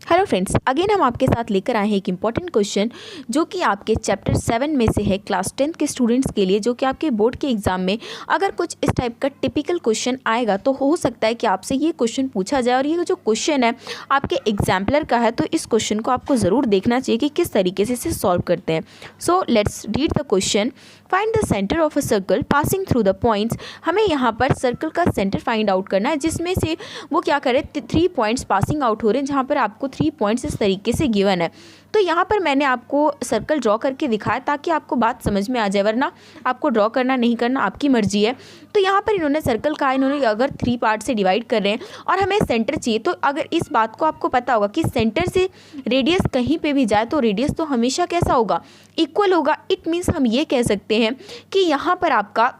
Hello friends, again हम आपके साथ लेकर आए हैं एक इम्पॉर्टेंट क्वेश्चन जो कि आपके चैप्टर 7 में से है क्लास 10 के स्टूडेंट्स के लिए, जो कि आपके बोर्ड के एग्जाम में अगर कुछ इस टाइप का टिपिकल क्वेश्चन आएगा तो हो सकता है कि आपसे ये क्वेश्चन पूछा जाए। और ये जो क्वेश्चन है आपके एग्जाम्पलर का है, तो इस क्वेश्चन को आपको ज़रूर देखना चाहिए कि किस तरीके से इसे सॉल्व करते हैं। So let's read the question. Find the centre of a circle passing through the points. हमें यहाँ पर सर्कल का सेंटर फाइंड आउट करना है, जिसमें से वो क्या करे 3 पॉइंट्स पासिंग आउट हो रहे हैं, जहाँ पर आपको 3 पॉइंट्स इस तरीके से गिवन है। तो यहाँ पर मैंने आपको सर्कल ड्रॉ करके दिखाया ताकि आपको बात समझ में आ जाए, वरना आपको ड्रॉ करना नहीं करना आपकी मर्जी है। तो यहाँ पर इन्होंने सर्कल कहा, इन्होंने अगर 3 पार्ट से डिवाइड कर रहे हैं और हमें सेंटर चाहिए, तो अगर इस बात को आपको पता होगा कि सेंटर से रेडियस कहीं पे भी जाए तो रेडियस तो हमेशा कैसा होगा, इक्वल होगा। इट मीन्स हम ये कह सकते हैं कि यहाँ पर आपका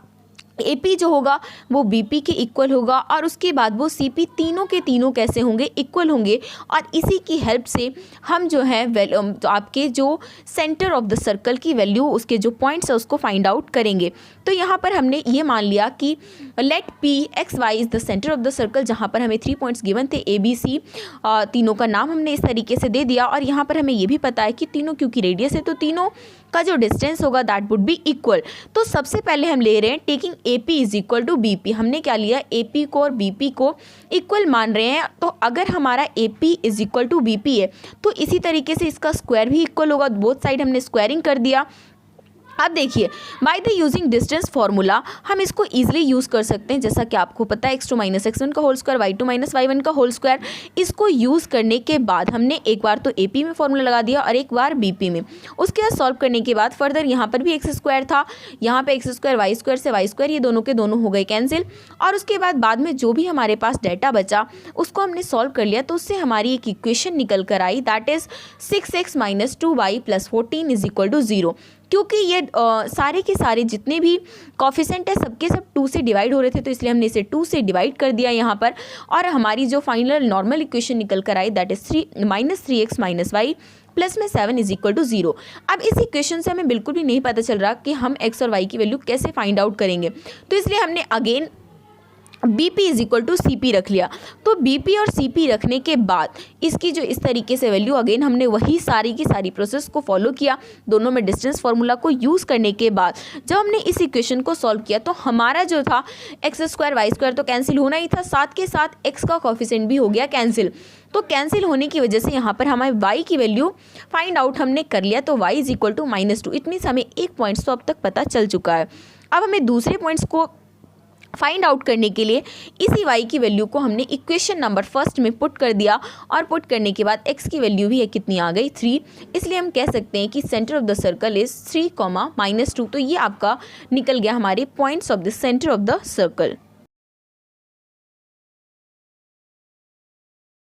AP जो होगा वो BP के इक्वल होगा और उसके बाद वो CP तीनों के तीनों कैसे होंगे, इक्वल होंगे। और इसी की हेल्प से हम जो है तो आपके जो सेंटर ऑफ द सर्कल की वैल्यू, उसके जो पॉइंट्स है उसको फाइंड आउट करेंगे। तो यहाँ पर हमने ये मान लिया कि let PXY is the centre of the circle, जहाँ पर हमें 3 पॉइंट्स गिवन थे ABC, तीनों का नाम हमने इस तरीके से दे दिया। और यहाँ पर हमें ये भी पता है कि तीनों क्योंकि रेडियस है तो तीनों का जो डिस्टेंस होगा दैट वुड बी इक्वल। तो सबसे पहले हम ले रहे हैं taking AP is equal to BP। हमने क्या लिया, AP को और BP को इक्वल मान रहे हैं। तो अगर हमारा AP is equal to BP है तो इसी तरीके से इसका स्क्वायर भी इक्वल होगा। बोथ साइड हमने स्क्वायरिंग कर दिया। अब देखिए, by the using distance formula हम इसको ईजिली यूज़ कर सकते हैं। जैसा कि आपको पता है x2 - x1 का होल स्क्वायर, y2 - y1 का होल स्क्वायर। इसको यूज़ करने के बाद हमने एक बार तो AP में फार्मूला लगा दिया और एक बार BP में। उसके बाद सॉल्व करने के बाद फर्दर यहाँ पर भी x स्क्वायर था, यहाँ पे x स्क्वायर y स्क्वायर से y स्क्वायर, ये दोनों के दोनों हो गए कैंसिल। और उसके बाद में जो भी हमारे पास डाटा बचा उसको हमने सॉल्व कर लिया। तो उससे हमारी एक इक्वेशन निकल कर आई, that is 6x - 2y + 14 is equal to 0। क्योंकि ये सारे के सारे जितने भी कॉफिशेंट है सबके सब 2 से डिवाइड हो रहे थे, तो इसलिए हमने इसे 2 से डिवाइड कर दिया यहाँ पर। और हमारी जो फाइनल नॉर्मल इक्वेशन निकल कर आई, that is -3x - y plus में 7 इज इक्वल टू 0। अब इस इक्वेशन से हमें बिल्कुल भी नहीं पता चल रहा कि हम x और y की वैल्यू कैसे फाइंड आउट करेंगे, तो इसलिए हमने again BP is equal to CP रख लिया। तो BP और CP रखने के बाद इसकी जो इस तरीके से वैल्यू, अगेन हमने वही सारी की सारी प्रोसेस को फॉलो किया। दोनों में डिस्टेंस फार्मूला को यूज़ करने के बाद जब हमने इस इक्वेशन को सॉल्व किया तो हमारा जो था x स्क्वायर y स्क्वायर तो कैंसिल होना ही था, साथ के साथ x का कॉफिशेंट भी हो गया कैंसिल। तो कैंसिल होने की वजह से यहाँ पर हमारे y की वैल्यू फाइंड आउट हमने कर लिया। तो y is equal to -2। It means हमें एक पॉइंट्स तो अब तक पता चल चुका है। अब हमें दूसरे पॉइंट्स को फाइंड आउट करने के लिए इसी y की वैल्यू को हमने इक्वेशन नंबर फर्स्ट में पुट कर दिया। और पुट करने के बाद x की वैल्यू भी कितनी आ गई, 3। इसलिए हम कह सकते हैं कि centre of the circle is 3, -2। तो ये आपका निकल गया हमारे points of the centre of the circle.